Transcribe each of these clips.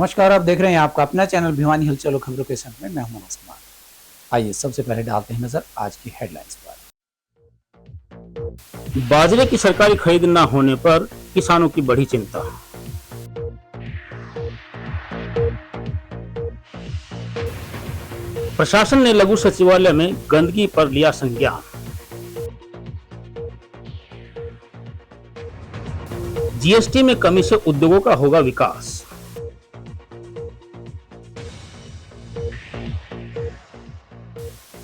नमस्कार, आप देख रहे हैं आपका अपना चैनल भिवानी हलचल और खबरों के संग में मैं हूं मनोज कुमार। आइए सबसे पहले डालते हैं नजर आज की हेडलाइंस पर। बाजरे की सरकारी खरीद न होने पर किसानों की बढ़ी चिंता। प्रशासन ने लघु सचिवालय में गंदगी पर लिया संज्ञान। जीएसटी में कमी से उद्योगों का होगा विकास।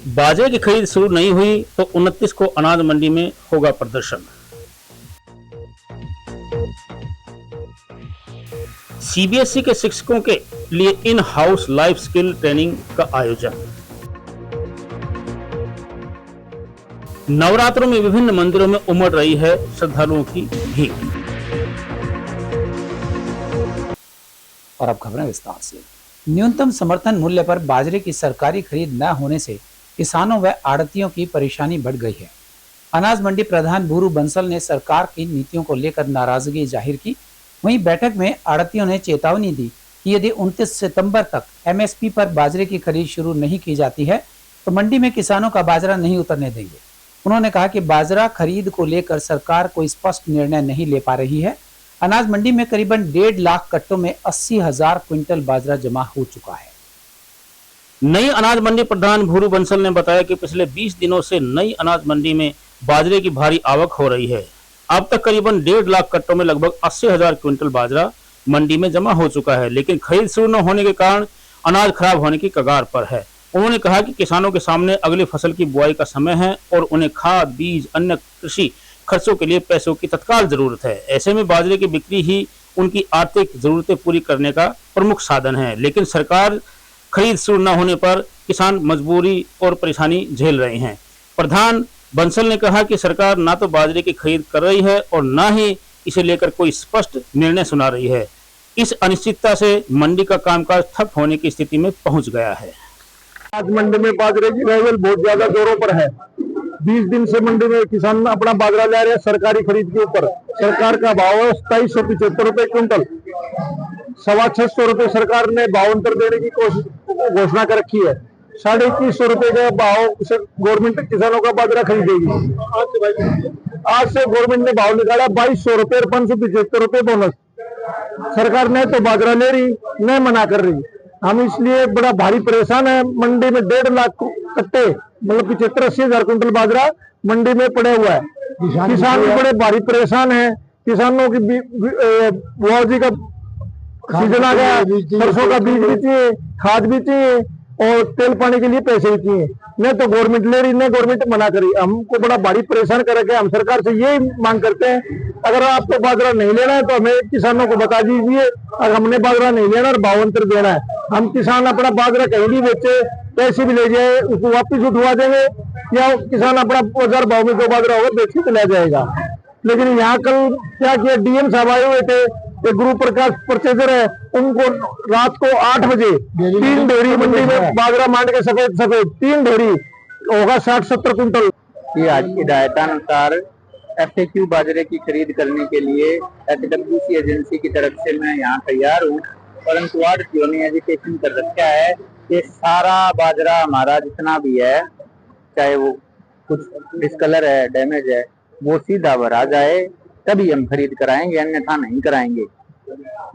बाजरे की खरीद शुरू नहीं हुई तो 29 को अनाज मंडी में होगा प्रदर्शन। सीबीएसई के शिक्षकों के लिए in house life skill training का आयोजन। नवरात्रों में विभिन्न मंदिरों में उमड़ रही है श्रद्धालुओं की भीड़। और अब खबरें विस्तार से। न्यूनतम समर्थन मूल्य पर बाजरे की सरकारी खरीद न होने से किसानों व आड़तियों की परेशानी बढ़ गई है। अनाज मंडी प्रधान भूरू बंसल ने सरकार की नीतियों को लेकर नाराजगी जाहिर की। वहीं बैठक में आड़तियों ने चेतावनी दी कि यदि 29 सितंबर तक एमएसपी पर बाजरे की खरीद शुरू नहीं की जाती है तो मंडी में किसानों का बाजरा नहीं उतरने देंगे। उन्होंने कहा कि बाजरा खरीद को लेकर सरकार कोई स्पष्ट निर्णय नहीं ले पा रही है। अनाज मंडी में करीबन 1.5 लाख कट्टों में 80,000 क्विंटल बाजरा जमा हो चुका है। नई अनाज मंडी प्रधान भूरू बंसल ने बताया कि पिछले 20 दिनों से नई अनाज मंडी में बाजरे की भारी आवक हो रही है। अब तक करीबन 1.5 लाख कट्टों में लगभग 80,000 क्विंटल बाजरा मंडी में जमा हो चुका है, लेकिन खरीद शुरू न होने के कारण अनाज खराब होने की कगार पर है। उन्होंने कहा कि किसानों के सामने अगली फसल की बुआई का समय है और उन्हें खाद, बीज, अन्य कृषि खर्चों के लिए पैसों की तत्काल जरूरत है। ऐसे में बाजरे की बिक्री ही उनकी आर्थिक जरूरतें पूरी करने का प्रमुख साधन है, लेकिन सरकार खरीद शुरू न होने पर किसान मजबूरी और परेशानी झेल रहे हैं। प्रधान बंसल ने कहा कि सरकार ना तो बाजरे की खरीद कर रही है और ना ही इसे लेकर कोई स्पष्ट निर्णय सुना रही है। इस अनिश्चितता से मंडी का कामकाज ठप होने की स्थिति में पहुंच गया है। आज मंडी में बाजरे की लेवल बहुत ज्यादा जोरों पर है। 20 दिन से मंडी में किसान अपना बाजरा ले रहे हैं सरकारी खरीद के ऊपर। सरकार का भाव है 2775 रुपए क्विंटल। 625 रुपए सरकार ने भाव अंतर देने की घोषणा कर रखी है। 2150 रुपए का भाव से गवर्नमेंट किसानों का बाजरा खरीदेगी। आज से गवर्नमेंट ने भाव निकाला 2200 रुपए और 575 रुपए बोनस। सरकार ने तो बाजरा ले रही, न मना कर रही। हम इसलिए बड़ा भारी परेशान है। मंडी में 1.5 लाख कट्टे मतलब 75-80 क्विंटल बाजरा मंडी में पड़े हुआ है। किसान भी बड़े भारी परेशान है। किसानों की बुआजी का सीजन आ गया, सरसों का बीज भी चाहिए, खाद भी चाहिए और तेल पानी के लिए पैसे भी चाहिए। न तो गवर्नमेंट ले रही, न गवर्नमेंट मना करी। हमको बड़ा भारी परेशान कर रखे। हम सरकार से यही मांग करते हैं, अगर आपको बाजरा नहीं लेना है तो हमें किसानों को बता दीजिए। अगर हमने बाजरा नहीं लेना और भाव अंतर देना है, हम किसान अपना बाजरा कहीं भी बेचे, पैसे भी ले जाए, उसको वापिस उठवा देंगे या किसान अपना बाजार भाव में जो बाजरा होगा बेच के चला जाएगा। लेकिन यहाँ कल क्या किया, डीएम साहब आए हुए थे, एक गुरु प्रकाश परचेजर है, उनको रात को 8 बजे 3 ढेरी मंडी में बाजरा मांड के सफेद 3 ढेरी होगा 60-70 क्विंटल। ये आज की हिदायतानुसार एफएक्यू बाजरे की खरीद करने के लिए एचडब्ल्यूसी एजेंसी की तरफ से मैं यहाँ तैयार हूँ, परंतु आड़तियों ने एजुकेशन कर रखा है कि सारा बाजरा हमारा जितना भी है, चाहे वो कुछ डिस्कलर है, डैमेज है, वो सीधा भरा जाए तभी हम खरीद कराएंगे, अन्यथा नहीं कराएंगे।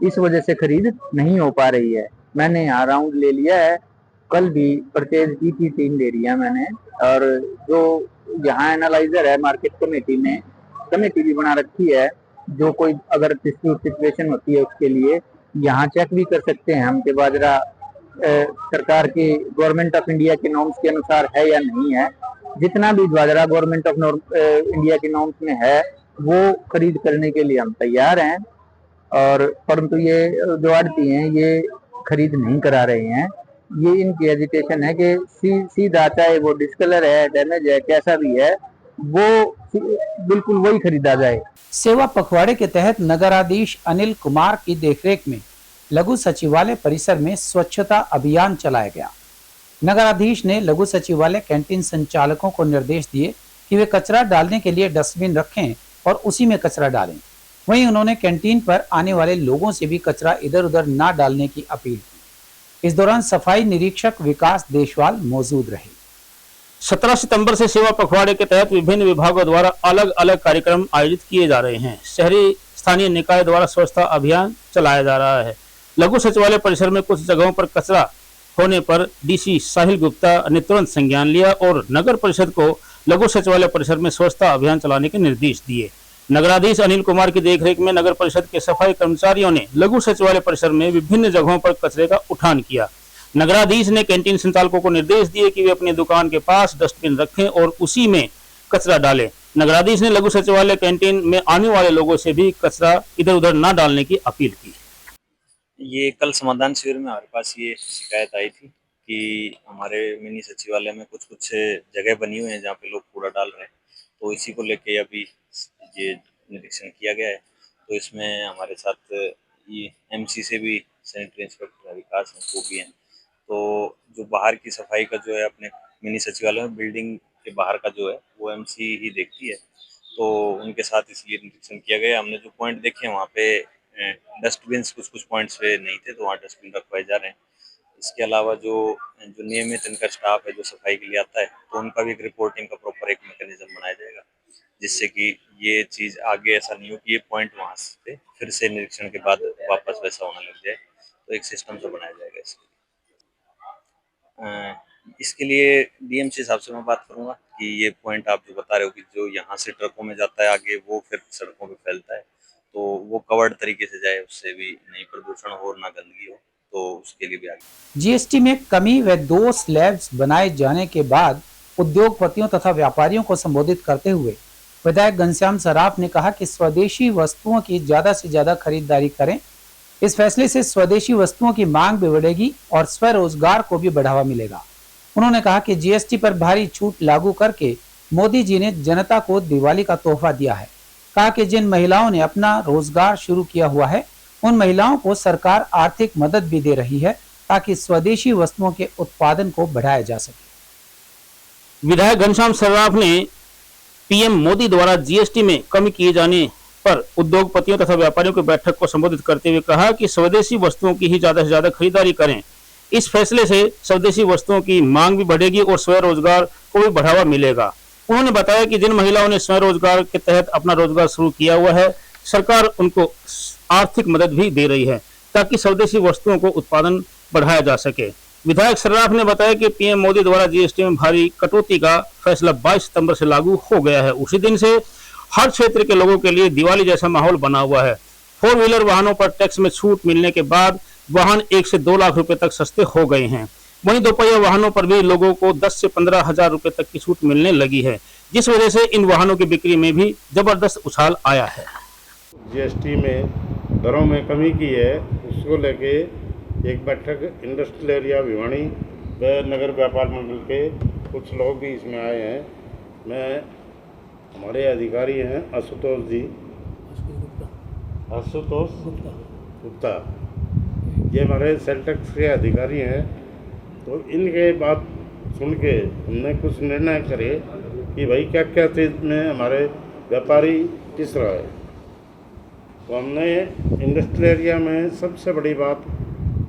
इस वजह से खरीद नहीं हो पा रही है। मैंने यहाँ राउंड ले लिया है, कल भी परचेज की थी 3 डेरियां मैंने, और जो यहाँ एनालाइजर है मार्केट कमेटी ने कमेटी भी बना रखी है, जो कोई अगर डिस्प्यूट सिचुएशन होती है उसके लिए यहाँ चेक भी कर सकते हैं हम कि बाजरा सरकार की गवर्नमेंट ऑफ इंडिया के नॉर्म्स के अनुसार है या नहीं है। जितना भी बाजरा गवर्नमेंट ऑफ इंडिया के नॉर्म्स में है वो खरीद करने के लिए हम तैयार हैं, और परंतु ये जो आड़ती हैं ये खरीद नहीं करा रहे हैं। ये इनकी एजिटेशन है कि सीधा चाहे वो डिस्कलर है, डैमेज है, कैसा भी है, वो बिल्कुल वही खरीदा जाए। सेवा पखवाड़े के तहत नगराधीश अनिल कुमार की देखरेख में लघु सचिवालय परिसर में स्वच्छता अभियान चलाया गया। नगराधीश ने लघु सचिवालय कैंटीन संचालकों को निर्देश दिए कि वे कचरा डालने के लिए डस्टबिन रखें और उसी में कचरा डालें। वहीं उन्होंने कैंटीन पर आने वाले लोगों से भी कचरा इधर उधर ना डालने की अपील की। इस दौरान सफाई निरीक्षक विकास देशवाल मौजूद रहे। 17 सितंबर से सेवा पखवाड़े के तहत विभिन्न विभागों द्वारा अलग अलग कार्यक्रम आयोजित किए जा रहे हैं। शहरी स्थानीय निकाय द्वारा स्वच्छता अभियान चलाया जा रहा है। लघु सचिवालय परिसर में कुछ जगहों पर कचरा होने पर डीसी साहिल गुप्ता ने तुरंत संज्ञान लिया और नगर परिषद को लघु सचिवालय परिसर में स्वच्छता अभियान चलाने के निर्देश दिए। नगराधीश अनिल कुमार की देखरेख में नगर परिषद के सफाई कर्मचारियों ने लघु सचिवालय परिसर में विभिन्न जगहों पर कचरे का उठान किया। नगराधीश ने कैंटीन संचालकों को निर्देश दिए कि वे अपनी दुकान के पास डस्टबिन रखें और उसी में कचरा डालें। नगराधीश ने लघु सचिवालय कैंटीन में आने वाले लोगों से भी कचरा इधर उधर न डालने की अपील की। ये कल समाधान शिविर में हमारे पास ये शिकायत आई थी कि हमारे मिनी सचिवालय में कुछ कुछ जगह बनी हुई है जहाँ पे लोग कूड़ा डाल रहे हैं, तो इसी को लेके अभी ये निरीक्षण किया गया है। तो इसमें हमारे साथ ये एमसी से भी सैनिटरी इंस्पेक्टर विकास हैं, वो भी हैं। तो जो बाहर की सफाई का जो है अपने मिनी सचिवालय में बिल्डिंग के बाहर का जो है वो एमसी ही देखती है, तो उनके साथ इसलिए निरीक्षण किया गया। हमने जो पॉइंट देखे वहाँ पे डस्टबिन कुछ पॉइंट्स पे नहीं थे, तो वहाँ डस्टबिन रखवाए जा रहे हैं। इसके अलावा जो जो नियमित इनका स्टाफ है जो सफाई के लिए आता है, तो उनका भी एक रिपोर्टिंग का प्रॉपर एक मैकेनिज्म बनाया जाएगा, जिससे कि ये चीज़ आगे ऐसा नहीं हो कि ये पॉइंट वहाँ से फिर से निरीक्षण के बाद वापस वैसा होने लग जाए। तो एक सिस्टम से बनाया जाएगा इसके लिए डीएमसी साहब से मैं बात करूंगा कि ये पॉइंट आप जो बता रहे हो कि जो यहाँ से ट्रकों में जाता है आगे वो फिर सड़कों पे फैलता है, तो वो कवर्ड तरीके से जाए, उससे भी नहीं प्रदूषण हो ना गंदगी हो, तो उसके लिए भी आगे। जीएसटी में कमी व 2 स्लैब्स बनाए जाने के बाद उद्योगपतियों तथा व्यापारियों को संबोधित करते हुए विधायक घनश्याम सराफ ने कहा कि स्वदेशी वस्तुओं की ज्यादा से ज्यादा खरीदारी करें। इस फैसले से स्वदेशी वस्तुओं की मांग भी बढ़ेगी और स्वरोजगार को भी बढ़ावा मिलेगा। उन्होंने कहा कि जीएसटी पर भारी छूट लागू करके मोदी जी ने जनता को दिवाली का तोहफा दिया है। कहा कि जिन महिलाओं ने अपना रोजगार शुरू किया हुआ है, उन महिलाओं को सरकार आर्थिक मदद भी दे रही है ताकि स्वदेशी वस्तुओं के उत्पादन को बढ़ाया जा सके। विधायक घनश्याम सराफ ने पीएम मोदी द्वारा जीएसटी में कमी किए जाने पर उद्योगपतियों तथा व्यापारियों की बैठक को संबोधित करते हुए कहा कि स्वदेशी वस्तुओं की ही ज्यादा से ज्यादा खरीदारी करें। इस फैसले से स्वदेशी वस्तुओं की मांग भी बढ़ेगी और स्वरोजगार को भी बढ़ावा मिलेगा। उन्होंने बताया कि जिन महिलाओं ने स्वरोजगार के तहत अपना रोजगार शुरू किया हुआ है, सरकार उनको आर्थिक मदद भी दे रही है ताकि स्वदेशी वस्तुओं को उत्पादन बढ़ाया जा सके। विधायक सराफ ने बताया कि पीएम मोदी द्वारा जीएसटी में भारी कटौती का फैसला 22 सितंबर से लागू हो गया है। उसी दिन से हर क्षेत्र के लोगों के लिए दिवाली जैसा माहौल बना हुआ है। 4 व्हीलर वाहनों पर टैक्स में छूट मिलने के बाद वाहन 1 से 2 लाख रुपए तक सस्ते हो गए हैं। वहीं दोपहिया वाहनों पर भी लोगों को 10 से 15 हजार रुपए तक की छूट मिलने लगी है, जिस वजह से इन वाहनों की बिक्री में भी जबरदस्त उछाल आया है। जीएसटी में दरों में कमी की है, उसको लेके एक बैठक इंडस्ट्रियल एरिया भिवानी व नगर व्यापार मंडल के कुछ लोग भी इसमें आए हैं। हमारे अधिकारी हैं आशुतोष गुप्ता, ये हमारे सेल टैक्स के अधिकारी हैं। तो इनके बात सुन के हमने कुछ निर्णय करे कि भाई क्या क्या चीज़ में हमारे व्यापारी पिस रहा है। तो हमने इंडस्ट्रियल एरिया में सबसे बड़ी बात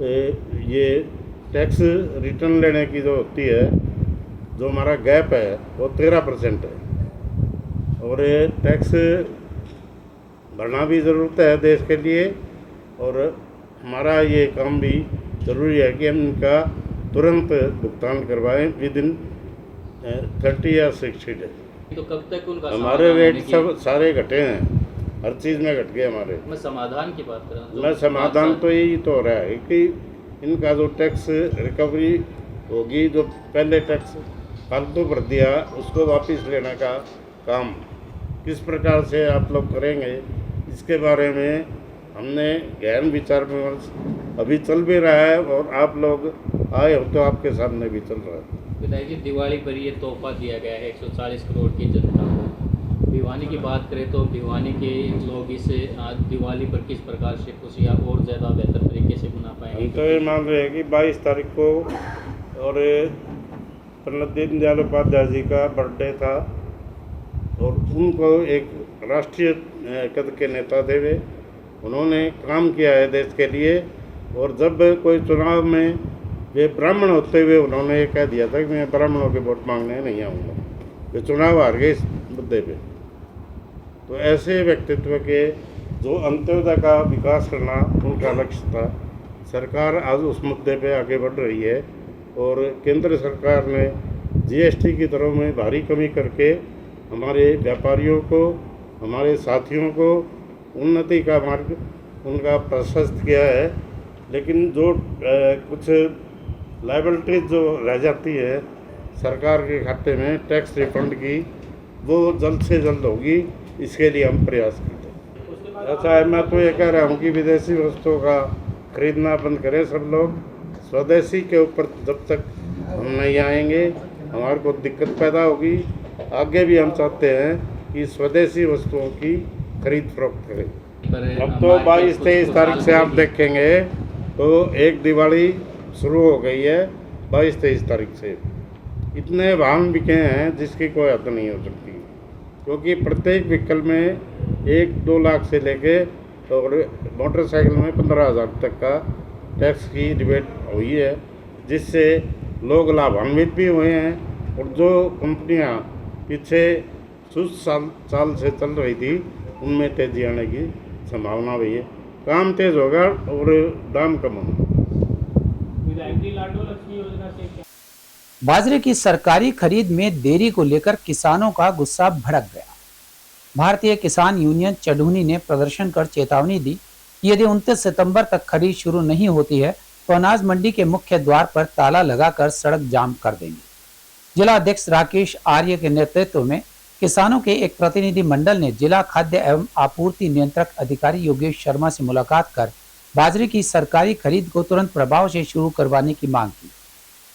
ये टैक्स रिटर्न लेने की जो होती है, जो हमारा गैप है वो 13% है, और ये टैक्स भरना भी ज़रूरत है देश के लिए, और हमारा ये काम भी ज़रूरी है कि हम इनका तुरंत भुगतान करवाएं विद इन 30 या 60 डेज। तो कब तक उनका हमारे रेट सब सारे घटे हैं, हर चीज़ में घट गए हमारे। मैं समाधान की बात कर रहा हूँ। मैं समाधान तो यही तो हो रहा है कि इनका जो टैक्स रिकवरी होगी, जो पहले टैक्स फालतू भर दिया उसको वापस लेने का काम किस प्रकार से आप लोग करेंगे, इसके बारे में हमने गहन विचार विमर्श अभी चल भी रहा है, और आप लोग आए हो तो आपके सामने भी चल रहा है। विधायक जी, दिवाली पर ये तोहफा दिया गया है 140 करोड़ की जनता को। भिवानी की बात करें तो भिवानी के लोग इस दिवाली पर किस प्रकार से खुशियाँ और ज़्यादा बेहतर तरीके से मना पाएंगे? हम तो ये मान रहे हैं कि 22 तारीख को और पंडित दीनदयाल उपाध्याय जी का बर्थडे था, और उनको एक राष्ट्रीय कद के नेता थे वे। उन्होंने काम किया है देश के लिए। और जब कोई चुनाव में वे ब्राह्मण होते हुए उन्होंने ये कह दिया था कि मैं ब्राह्मणों के वोट मांगने नहीं आऊँगा, वे चुनाव हार गए इस मुद्दे पे। तो ऐसे व्यक्तित्व के जो अंत्योदय का विकास करना उनका लक्ष्य था, सरकार आज उस मुद्दे पे आगे बढ़ रही है। और केंद्र सरकार ने जीएसटी की दरों में भारी कमी करके हमारे व्यापारियों को, हमारे साथियों को उन्नति का मार्ग उनका प्रशस्त किया है। लेकिन जो कुछ लायबिलिटीज जो रह जाती है सरकार के खाते में टैक्स रिफंड की, वो जल्द से जल्द होगी, इसके लिए हम प्रयास करते हैं। अच्छा है, मैं तो ये कह रहा हूँ कि विदेशी वस्तुओं का खरीदना बंद करें सब लोग। स्वदेशी के ऊपर जब तक हम नहीं आएंगे हमारे को दिक्कत पैदा होगी। आगे भी हम चाहते हैं कि स्वदेशी वस्तुओं की खरीद फरोख्त करें। अब तो 22-23 तारीख से आप देखेंगे तो एक दिवाली शुरू हो गई है। 22-23 तारीख से इतने वाहन बिके हैं जिसकी कोई हद नहीं हो सकती, क्योंकि प्रत्येक व्हीकल में 1-2 लाख से लेके और मोटरसाइकिल में 15,000 तक का टैक्स की रिबेट हुई है, जिससे लोग लाभान्वित भी हुए हैं। और जो कंपनियां पीछे सुस्त साल से चल रही थी उनमें तेजी आने की संभावना भी है। काम तेज होगा और दाम कम होगा। बाजरे की सरकारी खरीद में देरी को लेकर किसानों का गुस्सा भड़क गया। भारतीय किसान यूनियन चढ़ूनी ने प्रदर्शन कर चेतावनी दी कि यदि 29 सितंबर तक खरीद शुरू नहीं होती है तो अनाज मंडी के मुख्य द्वार पर ताला लगाकर सड़क जाम कर देंगे। जिला अध्यक्ष राकेश आर्य के नेतृत्व में किसानों के एक प्रतिनिधि मंडल ने जिला खाद्य एवं आपूर्ति नियंत्रक अधिकारी योगेश शर्मा से मुलाकात कर बाजरे की सरकारी खरीद को तुरंत प्रभाव से शुरू करवाने की मांग की।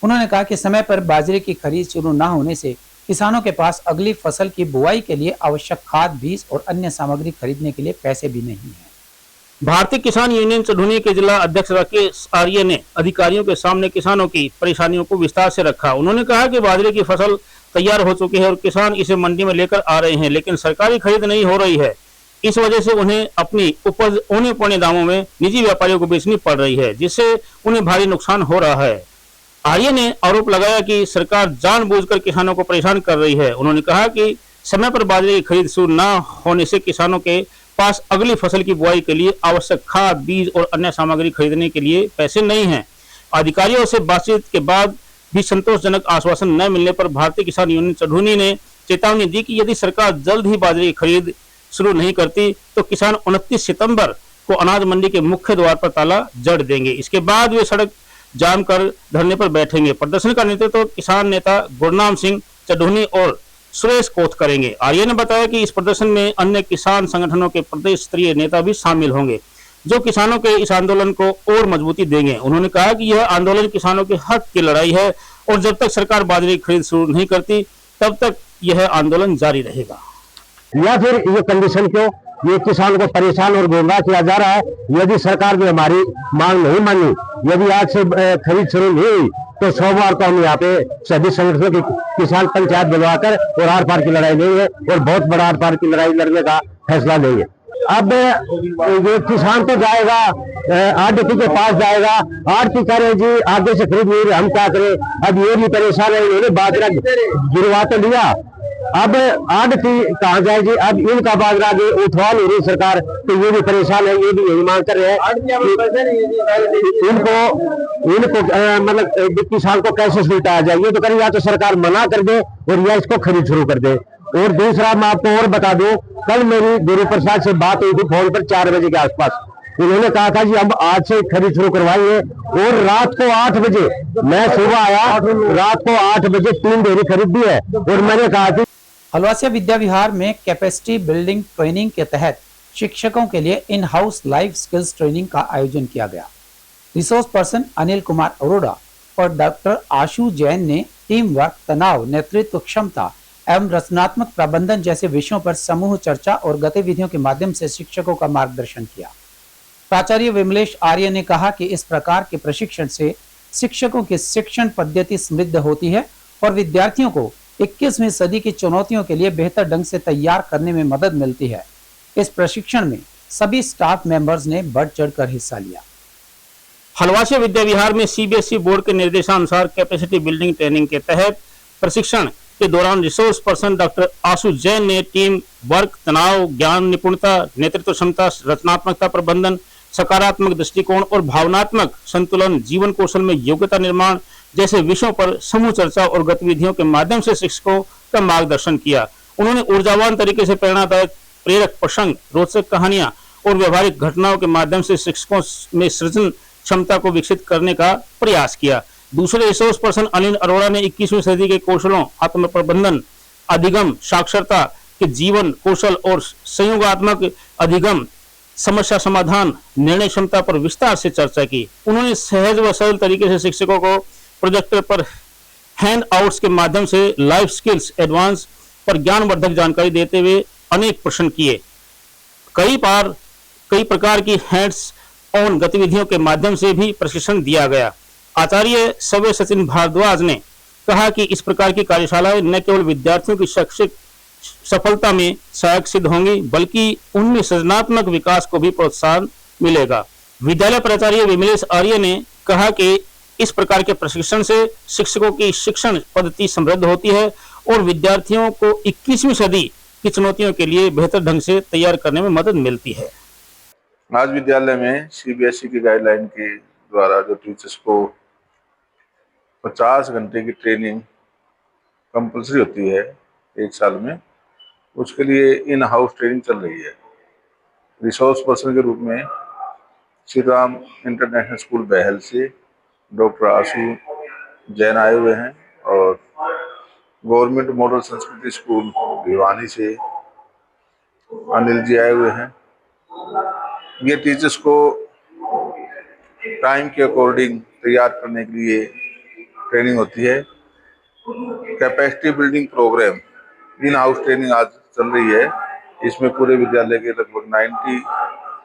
उन्होंने कहा कि समय पर बाजरे की खरीद शुरू न होने से किसानों के पास अगली फसल की बुआई के लिए आवश्यक खाद, बीज और अन्य सामग्री खरीदने के लिए पैसे भी नहीं है। भारतीय किसान यूनियन चढ़ूनी के जिला अध्यक्ष राकेश आर्य ने अधिकारियों के सामने किसानों की परेशानियों को विस्तार से रखा। उन्होंने कहा कि बाजरे की फसल तैयार हो चुकी है और किसान इसे मंडी में लेकर आ रहे हैं, लेकिन सरकारी खरीद नहीं हो रही है। इस वजह से उन्हें अपनी उपज औने पौने दामों में निजी व्यापारियों को बेचनी पड़ रही है, जिससे उन्हें भारी नुकसान हो रहा है। आर्य ने आरोप लगाया कि सरकार जानबूझकर किसानों को परेशान कर रही है। उन्होंने कहा कि समय पर बाजरे की खरीद शुरू न होने से किसानों के पास अगली फसल की बुआई के लिए आवश्यक खाद, बीज और अन्य सामग्री खरीदने के लिए पैसे नहीं हैं। अधिकारियों से बातचीत के बाद भी संतोषजनक आश्वासन न मिलने पर भारतीय किसान यूनियन चढ़ूनी ने चेतावनी दी कि यदि सरकार जल्द ही बाजरे की खरीद शुरू नहीं करती तो किसान 29 सितंबर को अनाज मंडी के मुख्य द्वार पर ताला जड़ देंगे। इसके बाद वे सड़क जाम कर धरने पर बैठेंगे। प्रदर्शन का नेतृत्व किसान नेता गुरनाम सिंह चढ़ूनी और सुरेश कोथ करेंगे। आर्य ने बताया कि इस प्रदर्शन में अन्य किसान संगठनों के प्रदेश स्तरीय नेता भी शामिल होंगे, जो किसानों के इस आंदोलन को और मजबूती देंगे। उन्होंने कहा कि यह आंदोलन किसानों के हक की लड़ाई है और जब तक सरकार बाजरे की खरीद शुरू नहीं करती तब तक यह आंदोलन जारी रहेगा। या फिर ये कंडीशन क्यों, ये किसान को परेशान और गुमराह किया जा रहा है। यदि सरकार ने हमारी मांग नहीं मानी, यदि आज से खरीद शुरू नहीं हुई तो सोमवार को हम यहाँ पे सभी संगठनों की किसान पंचायत बुलवाकर और आर पार की लड़ाई लेंगे और बहुत बड़ा आर पार की लड़ाई लड़ने का फैसला लेंगे। अब ये किसान तो जाएगा आड़ती के पास जाएगा, आड़ती करे जी आगे से खरीद नहीं रहे, हम क्या करें। अब ये भी परेशान है, इन्होंने बाजरा गिरवा तो लिया, अब आड़ती कहाँ जाएगी। अब इनका बाजरा आगे उठवा नहीं रही सरकार, तो ये भी परेशान है। ये भी यही मांग कर रहे हैं इनको मतलब किसान को कैसे सुलटाया जाए। ये तो करें या तो सरकार मना कर दे और या इसको खरीद शुरू कर दे। और दूसरा मैं आपको और बता दूं, कल मेरी गुरु प्रसाद से बात हुई थी फोन पर 4 बजे के आसपास। उन्होंने कहा था जी हम आज से खरीद शुरू करवाएंगे और रात को 8 बजे मैं सुबह आया, रात को 8 बजे 3 ढेरी खरीद दी है। और मैंने कहा कि हलवासिया विद्या विहार में कैपेसिटी बिल्डिंग ट्रेनिंग के तहत शिक्षकों के लिए in house life skills training का आयोजन किया गया। रिसोर्स पर्सन अनिल कुमार अरोड़ा और डॉक्टर आशु जैन ने टीम वर्क, तनाव, नेतृत्व क्षमता एवं रचनात्मक प्रबंधन जैसे विषयों पर समूह चर्चा और गतिविधियों के माध्यम से शिक्षकों का मार्गदर्शन किया। प्राचार्य विमलेश आर्य ने कहा कि इस प्रकार के प्रशिक्षण से शिक्षकों की शिक्षण पद्धति समृद्ध होती है और विद्यार्थियों को 21वीं सदी की चुनौतियों के लिए बेहतर ढंग से तैयार करने में मदद मिलती है। इस प्रशिक्षण में सभी स्टाफ मेंबर्स ने बढ़ चढ़कर हिस्सा लिया। हलवासिया विद्या विहार में सीबीएसई बोर्ड के निर्देशानुसार कैपेसिटी बिल्डिंग ट्रेनिंग के तहत प्रशिक्षण के दौरान रिसोर्स पर्सन डॉक्टर आशु जैन ने टीम वर्क, तनाव, ज्ञान निपुणता, नेतृत्व क्षमता, रचनात्मकता प्रबंधन, सकारात्मक दृष्टिकोण और भावनात्मक संतुलन, जीवन कौशल में योग्यता निर्माण जैसे विषयों पर समूह चर्चा और गतिविधियों के माध्यम से शिक्षकों का मार्गदर्शन किया। उन्होंने ऊर्जावान तरीके से प्रेरणादायक, प्रेरक प्रसंग, रोचक कहानियां और व्यवहारिक घटनाओं के माध्यम से शिक्षकों में सृजन क्षमता को विकसित करने का प्रयास किया। दूसरे रिसोर्स पर्सन अनिल अरोड़ा ने 21वीं सदी के कौशलों, आत्म प्रबंधन, अधिगम, साक्षरता के जीवन कौशल और संयोगात्मक अधिगम, समस्या समाधान, निर्णय क्षमता पर विस्तार से चर्चा की। उन्होंने सहज व सरल तरीके से शिक्षकों को प्रोजेक्टर पर हैंड आउट्स के माध्यम से लाइफ स्किल्स एडवांस पर ज्ञानवर्धक जानकारी देते हुए अनेक प्रश्न किए। कई प्रकार की हैंड्स ऑन गतिविधियों के माध्यम से भी प्रशिक्षण दिया गया। आचार्य सव्य सचिन भारद्वाज ने कहा कि इस प्रकार की कार्यशालाएं न केवल विद्यार्थियों की शैक्षिक सफलता में सहायक सिद्ध होंगी, बल्कि उनमें सृजनात्मक विकास को भी प्रोत्साहन मिलेगा। विद्यालय प्राचार्य विमलेश आर्य ने कहा कि इस प्रकार के प्रशिक्षण से शिक्षकों की शिक्षण पद्धति समृद्ध होती है और विद्यार्थियों को 21वीं सदी की चुनौतियों के लिए बेहतर ढंग से तैयार करने में मदद मिलती है। आज विद्यालय में सीबीएसई की गाइडलाइन के द्वारा जो टीचर्स को 50 घंटे की ट्रेनिंग कंपलसरी होती है एक साल में, उसके लिए इन हाउस ट्रेनिंग चल रही है। रिसोर्स पर्सन के रूप में श्री राम इंटरनेशनल स्कूल बहल से डॉक्टर आशु जैन आए हुए हैं और गवर्नमेंट मॉडल संस्कृति स्कूल भिवानी से अनिल जी आए हुए हैं। ये टीचर्स को टाइम के अकॉर्डिंग तैयार करने के लिए ट्रेनिंग होती है। Capacity building program in house training आज चल रही है। इसमें पूरे विद्यालय के लगभग 90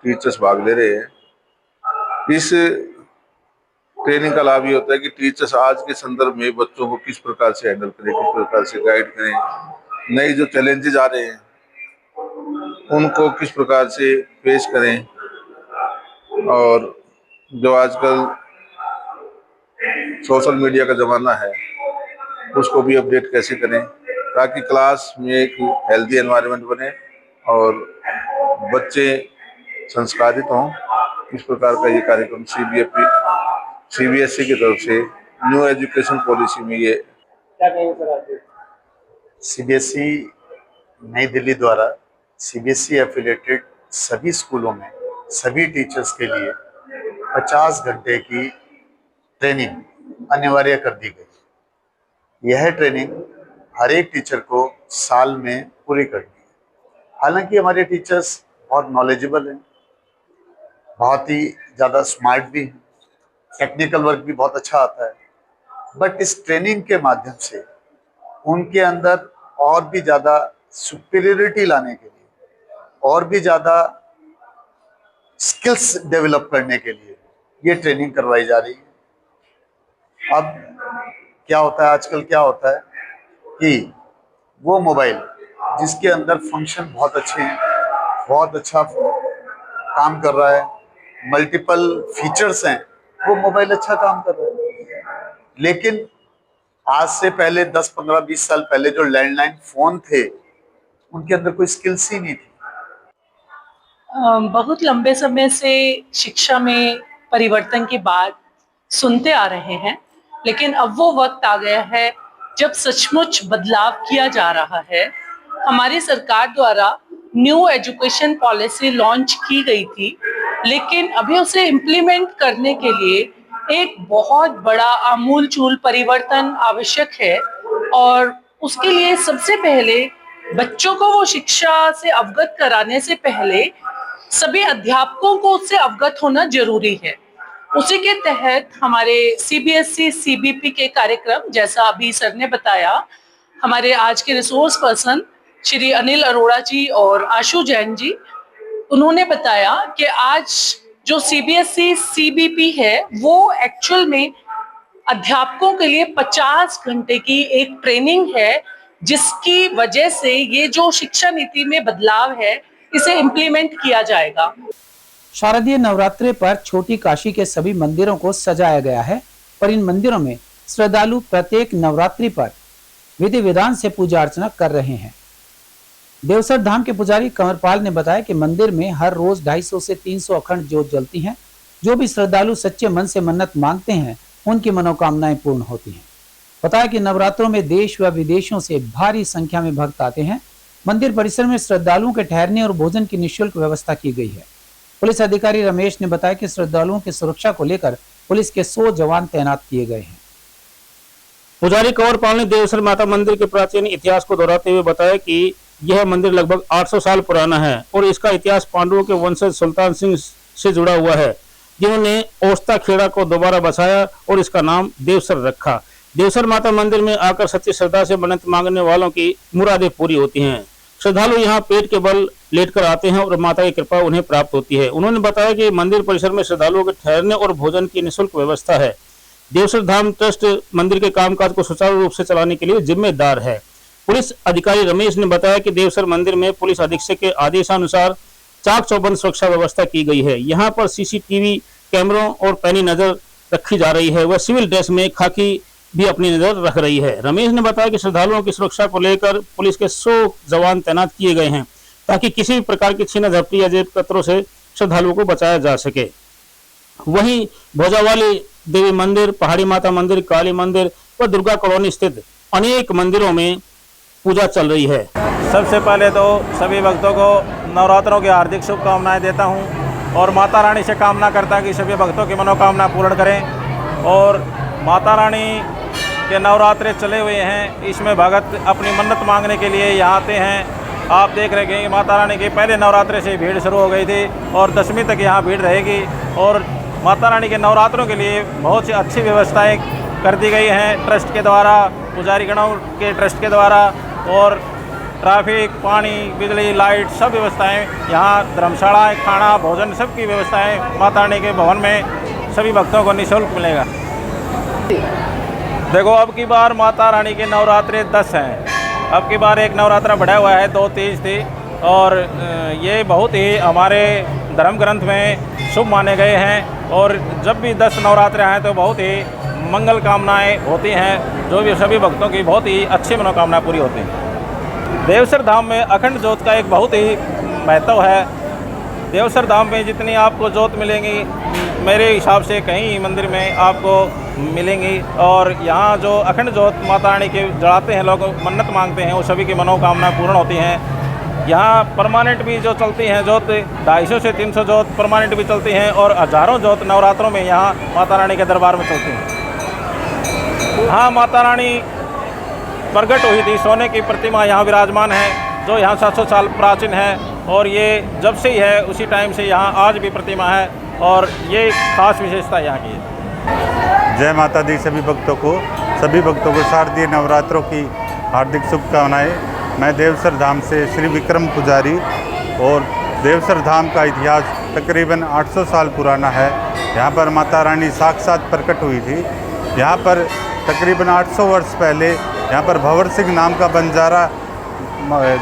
टीचर्स भाग ले रहे हैं। इस ट्रेनिंग का लाभ ये होता है कि टीचर्स आज के संदर्भ में बच्चों को किस प्रकार से हैंडल करें, किस प्रकार से गाइड करें, नए जो चैलेंजेस आ रहे हैं उनको किस प्रकार से फेस करें, और जो आजकल सोशल मीडिया का ज़माना है उसको भी अपडेट कैसे करें ताकि क्लास में एक हेल्दी एनवायरनमेंट बने और बच्चे संस्कारित हों। इस प्रकार का ये कार्यक्रम सीबीएसई की तरफ से न्यू एजुकेशन पॉलिसी में ये सीबीएसई नई दिल्ली द्वारा सीबीएसई एफिलिएटेड सभी स्कूलों में सभी टीचर्स के लिए 50 घंटे की ट्रेनिंग अनिवार्य कर दी गई। यह ट्रेनिंग हर एक टीचर को साल में पूरी करनी है। हालांकि हमारे टीचर्स बहुत नॉलेजेबल हैं, बहुत ही ज़्यादा स्मार्ट भी हैं, टेक्निकल वर्क भी बहुत अच्छा आता है, बट इस ट्रेनिंग के माध्यम से उनके अंदर और भी ज़्यादा सुपीरियरिटी लाने के लिए और भी ज़्यादा स्किल्स डेवलप करने के लिए ये ट्रेनिंग करवाई जा रही है। अब क्या होता है, आजकल क्या होता है कि वो मोबाइल जिसके अंदर फंक्शन बहुत अच्छे हैं, बहुत अच्छा काम कर रहा है, मल्टीपल फीचर्स हैं, वो मोबाइल अच्छा काम कर रहा है, लेकिन आज से पहले 10, 15, 20 साल पहले जो लैंडलाइन फोन थे उनके अंदर कोई स्किल्स ही नहीं थी। बहुत लंबे समय से शिक्षा में परिवर्तन की बात सुनते आ रहे हैं, लेकिन अब वो वक्त आ गया है जब सचमुच बदलाव किया जा रहा है। हमारी सरकार द्वारा न्यू एजुकेशन पॉलिसी लॉन्च की गई थी, लेकिन अभी उसे इम्प्लीमेंट करने के लिए एक बहुत बड़ा आमूलचूल परिवर्तन आवश्यक है, और उसके लिए सबसे पहले बच्चों को वो शिक्षा से अवगत कराने से पहले सभी अध्यापकों को उससे अवगत होना जरूरी है। उसी के तहत हमारे सीबीएसई सीबीपी के कार्यक्रम, जैसा अभी सर ने बताया, हमारे आज के रिसोर्स पर्सन श्री अनिल अरोड़ा जी और आशु जैन जी, उन्होंने बताया कि आज जो सीबीएसई सीबीपी है वो एक्चुअल में अध्यापकों के लिए 50 घंटे की एक ट्रेनिंग है, जिसकी वजह से ये जो शिक्षा नीति में बदलाव है इसे इम्प्लीमेंट किया जाएगा। शारदीय नवरात्रि पर छोटी काशी के सभी मंदिरों को सजाया गया है, पर इन मंदिरों में श्रद्धालु प्रत्येक नवरात्रि पर विधि विधान से पूजा अर्चना कर रहे हैं। देवसर धाम के पुजारी कंवरपाल ने बताया कि मंदिर में हर रोज 250 से 300 अखंड ज्योत जलती हैं। जो भी श्रद्धालु सच्चे मन से मन्नत मांगते हैं उनकी मनोकामनाएं पूर्ण होती हैं। बताया कि नवरात्रों में देश व विदेशों से भारी संख्या में भक्त आते हैं। मंदिर परिसर में श्रद्धालुओं के ठहरने और भोजन की निःशुल्क व्यवस्था की गई है। पुलिस अधिकारी रमेश ने बताया कि श्रद्धालुओं की सुरक्षा को लेकर पुलिस के 100 जवान तैनात किए गए हैं। पुजारी कंवरपाल ने देवसर माता मंदिर के प्राचीन इतिहास को दोहराते हुए बताया कि यह मंदिर लगभग 800 साल पुराना है और इसका इतिहास पांडवों के वंशज सुल्तान सिंह से जुड़ा हुआ है, जिन्होंने ओस्ता खेड़ा को दोबारा बसाया और इसका नाम देवसर रखा। देवसर माता मंदिर में आकर सच्ची श्रद्धा से मन्नत मांगने वालों की मुरादें पूरी होती हैं। श्रद्धालु यहाँ पेट के बल लेटकर आते हैं और माता की कृपा उन्हें प्राप्त होती है। उन्होंने बताया कि मंदिर परिसर में श्रद्धालुओं के ठहरने और भोजन की निःशुल्क व्यवस्था है। देवसर धाम ट्रस्ट मंदिर के कामकाज को सुचारू रूप से चलाने के लिए जिम्मेदार है। पुलिस अधिकारी रमेश ने बताया कि देवसर मंदिर में पुलिस अधीक्षक के आदेशानुसार चाक चौबंद सुरक्षा व्यवस्था की गई है। यहाँ पर सीसीटीवी कैमरों और पैनी नजर रखी जा रही है। वह सिविल ड्रेस में खाकी भी अपनी नजर रख रही है। रमेश ने बताया कि श्रद्धालुओं की सुरक्षा को लेकर पुलिस के 100 जवान तैनात किए गए हैं ताकि किसी भी प्रकार की छीना झपटी या जेब कतरों से श्रद्धालुओं को बचाया जा सके। वहीं भोजावाली देवी मंदिर, पहाड़ी माता मंदिर, काली मंदिर व दुर्गा कॉलोनी स्थित अनेक मंदिरों में पूजा चल रही है। सबसे पहले तो सभी भक्तों को नवरात्रों की हार्दिक शुभकामनाएं देता हूं और माता रानी से कामना करता कि सभी भक्तों की मनोकामना पूर्ण करें। और माता रानी के नवरात्रे चले हुए हैं, इसमें भगत अपनी मन्नत मांगने के लिए यहाँ आते हैं। आप देख रहे हैं कि माता रानी के पहले नवरात्रे से भीड़ शुरू हो गई थी और 10वीं तक यहाँ भीड़ रहेगी। और माता रानी के नवरात्रों के लिए बहुत सी अच्छी व्यवस्थाएं कर दी गई हैं ट्रस्ट के द्वारा, पुजारी गणों के ट्रस्ट के द्वारा। और ट्रैफिक, पानी, बिजली, लाइट सब व्यवस्थाएं यहाँ, धर्मशालाएं, खाना, भोजन सब की व्यवस्थाएं माता रानी के भवन में सभी भक्तों को निःशुल्क मिलेगा। देखो, अब की बार माता रानी के नवरात्रे 10 हैं। अब की बार एक नवरात्रा बढ़ा हुआ है, 2 तीज थी। और ये बहुत ही हमारे धर्म ग्रंथ में शुभ माने गए हैं। और जब भी 10 नवरात्रे आए तो बहुत ही मंगल कामनाएँ होती हैं, जो भी सभी भक्तों की बहुत ही अच्छी मनोकामनाएँ पूरी होती हैं। देवसर धाम में अखंड ज्योत का एक बहुत ही महत्व है। देवसर धाम में जितनी आपको ज्योत मिलेंगी, मेरे हिसाब से कहीं मंदिर में आपको मिलेंगी। और यहाँ जो अखंड ज्योत माता रानी के जलाते हैं, लोग मन्नत मांगते हैं, वो सभी की मनोकामना पूर्ण होती हैं। यहाँ परमानेंट भी जो चलती हैं ज्योत, 250 से 300 ज्योत परमानेंट भी चलती हैं और हजारों ज्योत नवरात्रों में यहाँ माता रानी के दरबार में चलती हैं। हाँ, माता रानी प्रकट हुई थी, सोने की प्रतिमा यहाँ विराजमान है, जो यहाँ 700 साल प्राचीन है। और ये जब से ही है उसी टाइम से यहाँ आज भी प्रतिमा है और ये खास विशेषता यहाँ की है। जय माता दी सभी भक्तों को शारदीय नवरात्रों की हार्दिक शुभकामनाएं। मैं देवसर धाम से श्री विक्रम पुजारी। और देवसर धाम का इतिहास तकरीबन 800 साल पुराना है। यहाँ पर माता रानी साक्षात प्रकट हुई थी। यहाँ पर तकरीबन 800 वर्ष पहले यहाँ पर भंवर सिंह नाम का बंजारा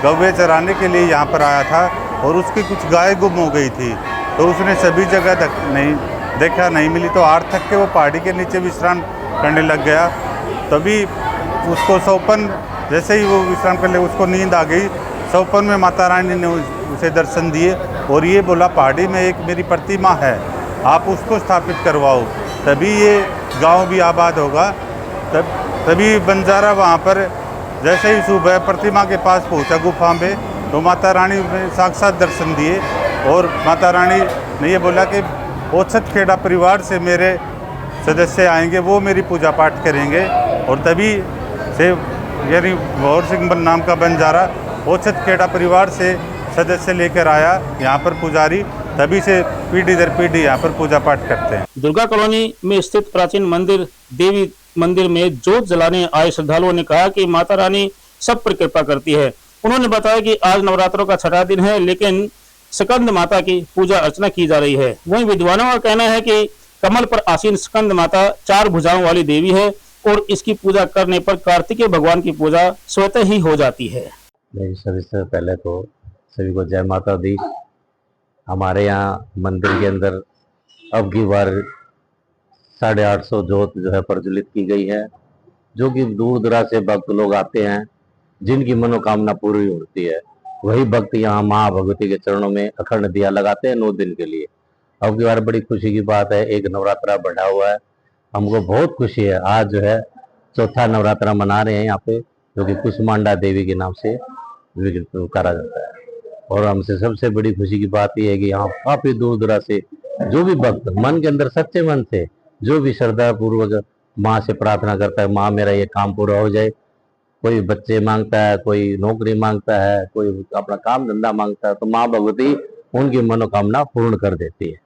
गौवे चराने के लिए यहाँ पर आया था और उसकी कुछ गाय गुम हो गई थी, तो उसने सभी जगह नहीं मिली, तो हार थक के वो पहाड़ी के नीचे विश्राम करने लग गया। तभी उसको सौपन, जैसे ही वो विश्राम करने उसको नींद आ गई। सौपन में माता रानी ने उसे दर्शन दिए और ये बोला, पहाड़ी में एक मेरी प्रतिमा है, आप उसको स्थापित करवाओ, तभी ये गांव भी आबाद होगा। तभी बंजारा वहाँ पर जैसे ही सुबह प्रतिमा के पास पहुँचा गुफा में, तो माता रानी ने साक्षात दर्शन दिए और माता रानी ने ये बोला कि ओछत खेड़ा परिवार से मेरे सदस्य आएंगे, वो मेरी पूजा पाठ करेंगे। और तभी से यानी भंवर सिंह नाम का बंजारा ओछत खेड़ा परिवार से सदस्य लेकर आया यहाँ पर पुजारी, तभी से पीढ़ी दर पीढ़ी यहाँ पर पूजा पाठ करते हैं। दुर्गा कॉलोनी में स्थित प्राचीन मंदिर देवी मंदिर में जोत जलाने आए श्रद्धालुओं ने कहा कि माता रानी सब पर कृपा करती है। उन्होंने बताया कि आज नवरात्रों का 6वां दिन है, लेकिन स्कंद माता की पूजा अर्चना की जा रही है। वहीं विद्वानों का कहना है कि कमल पर आसीन स्कंद माता 4 भुजाओं वाली देवी है। और इसकी पूजा करने पर कार्तिकेय भगवान की पूजा स्वतः ही हो जाती है। मेरी सभी से पहले तो सभी को जय माता दी। हमारे यहाँ मंदिर के अंदर अब की बार 850 जोत जो है प्रज्वलित की गई है, जो कि दूर दराज से भक्त लोग आते हैं, जिनकी मनोकामना पूरी होती है वही भक्त यहाँ माँ भगवती के चरणों में अखंड दिया लगाते हैं 9 दिन के लिए। अब की बार बड़ी खुशी की बात है, एक नवरात्रा बढ़ा हुआ है, हमको बहुत खुशी है। आज जो है चौथा नवरात्रा मना रहे हैं यहाँ पे, जो कि कुसमांडा देवी के नाम से करा जाता है। और हमसे सबसे बड़ी खुशी की बात यह है कि यहाँ काफी दूर दराज से जो भी भक्त मन के अंदर सच्चे मन से जो भी श्रद्धा पूर्वक माँ से प्रार्थना करता है, माँ मेरा ये काम पूरा हो जाए, कोई बच्चे मांगता है, कोई नौकरी मांगता है, कोई अपना काम धंधा मांगता है, तो माँ भगवती उनकी मनोकामना पूर्ण कर देती है।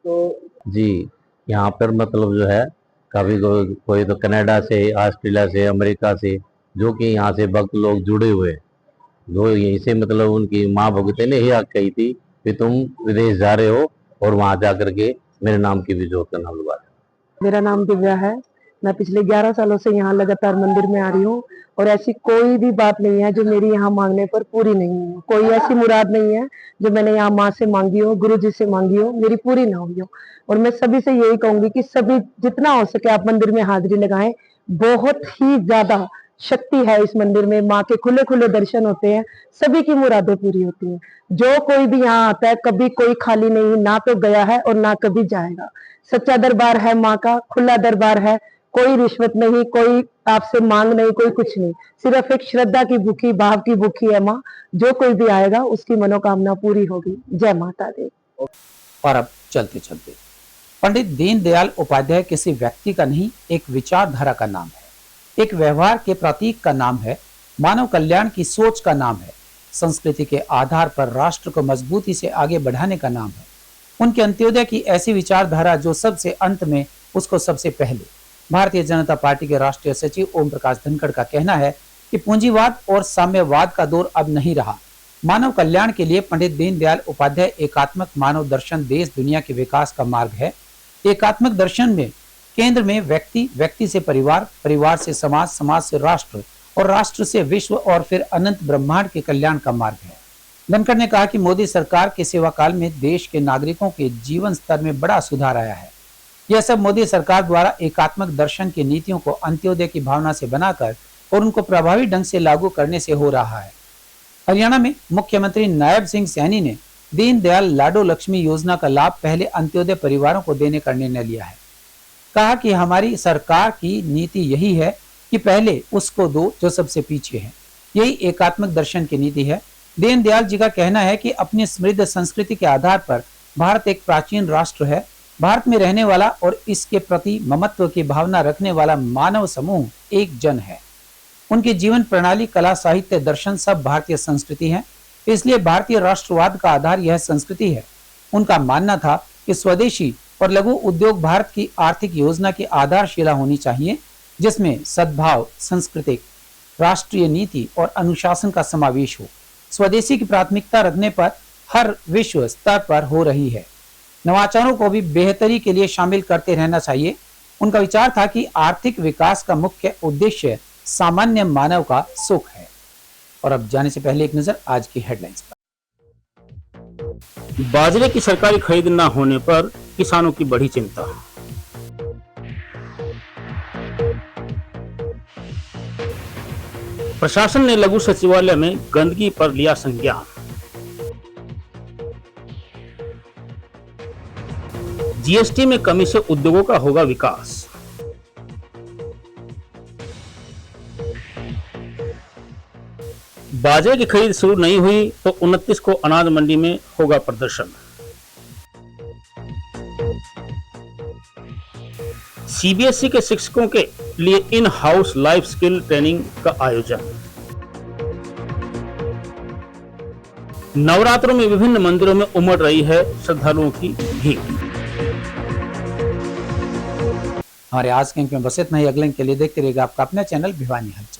तो जी यहाँ पर मतलब जो है कभी कोई तो कनाडा से, ऑस्ट्रेलिया से, अमेरिका से, जो कि यहाँ से भक्त लोग जुड़े हुए, जो यहीं से मतलब उनकी माँ भगवती ने ही कही थी कि तुम विदेश जा रहे हो और वहाँ जा करके मेरे नाम की भी जोत का नाम लगा। मेरा नाम दिव्या है। मैं पिछले 11 सालों से यहाँ लगातार मंदिर में आ रही हूँ और ऐसी कोई भी बात नहीं है जो मेरी यहाँ मांगने पर पूरी नहीं है। कोई ऐसी मुराद नहीं है जो मैंने यहाँ माँ से मांगी हो, गुरु जी से मांगी हो, मेरी पूरी ना हुई हो। और मैं सभी से यही कहूंगी कि सभी जितना हो सके आप मंदिर में हाजिरी लगाएं। बहुत ही ज्यादा शक्ति है इस मंदिर में, माँ के खुले खुले दर्शन होते हैं, सभी की मुरादें पूरी होती हैं। जो कोई भी यहाँ आता है कभी कोई खाली नहीं, ना तो गया है और ना कभी जाएगा। सच्चा दरबार है माँ का, खुला दरबार है, कोई रिश्वत नहीं, कोई आपसे मांग नहीं, कोई कुछ नहीं, सिर्फ एक श्रद्धा की भूखी, भाव की भूखी है माँ। जो कोई भी आएगा उसकी मनोकामना पूरी होगी। जय माता दी। और अब चलते चलते पंडित दीनदयाल उपाध्याय किसी व्यक्ति का नहीं, एक विचारधारा का नाम है, एक व्यवहार के प्रतीक का नाम है, मानव कल्याण की सोच का नाम है, संस्कृति के आधार पर राष्ट्र को मजबूती से आगे बढ़ाने का नाम है। उनके अंत्योदय की ऐसी विचारधारा जो सबसे अंत में उसको सबसे पहले। भारतीय जनता पार्टी के राष्ट्रीय सचिव ओम प्रकाश धनखड़ का कहना है कि पूंजीवाद और साम्यवाद का दौर अब नहीं रहा। मानव कल्याण के लिए पंडित दीनदयाल उपाध्याय एकात्मक मानव दर्शन देश दुनिया के विकास का मार्ग है। एकात्मक दर्शन में केंद्र में व्यक्ति, व्यक्ति से परिवार, परिवार से समाज, समाज से राष्ट्र और राष्ट्र से विश्व और फिर अनंत ब्रह्मांड के कल्याण का मार्ग है। धनखड़ ने कहा कि मोदी सरकार के सेवा काल में देश के नागरिकों के जीवन स्तर में बड़ा सुधार आया है। यह सब मोदी सरकार द्वारा एकात्मक दर्शन की नीतियों को अंत्योदय की भावना से बनाकर और उनको प्रभावी ढंग से लागू करने से हो रहा है। हरियाणा में मुख्यमंत्री नायब सिंह सैनी ने दीनदयाल लाडो लक्ष्मी योजना का लाभ पहले अंत्योदय परिवारों को देने का निर्णय लिया है। कहा कि हमारी सरकार की नीति यही है कि पहले उसको दो जो सबसे पीछे है। यही एकात्मक दर्शन की नीति है। दीनदयाल जी का कहना है कि अपनी समृद्ध संस्कृति के आधार पर भारत एक प्राचीन राष्ट्र है। भारत में रहने वाला और इसके प्रति ममत्व की भावना रखने वाला मानव समूह एक जन है। उनकी जीवन प्रणाली, कला, साहित्य, दर्शन सब भारतीय संस्कृति है। इसलिए भारतीय राष्ट्रवाद का आधार यह संस्कृति है। उनका मानना था कि स्वदेशी और लघु उद्योग भारत की आर्थिक योजना की आधारशिला होनी चाहिए, जिसमें सद्भाव, सांस्कृतिक, राष्ट्रीय नीति और अनुशासन का समावेश हो। स्वदेशी की प्राथमिकता रखने पर हर विश्व स्तर पर हो रही है। नवाचारों को भी बेहतरी के लिए शामिल करते रहना चाहिए। उनका विचार था कि आर्थिक विकास का मुख्य उद्देश्य सामान्य मानव का सुख है। और अब जाने से पहले एक नजर आज की हेडलाइंस पर। बाजरे की सरकारी खरीद न होने पर किसानों की बड़ी चिंता। प्रशासन ने लघु सचिवालय में गंदगी पर लिया संज्ञान। जीएसटी में कमी से उद्योगों का होगा विकास। बाजरे की खरीद शुरू नहीं हुई तो 29 को अनाज मंडी में होगा प्रदर्शन। सीबीएसई के शिक्षकों के लिए in house life skill training का आयोजन। नवरात्रों में विभिन्न मंदिरों में उमड़ रही है श्रद्धालुओं की भीड़। हमारे आज के अंक में बस इतना ही। अगले अंक के लिए देखते रहिएगा आपका अपना चैनल भिवानी हलचल।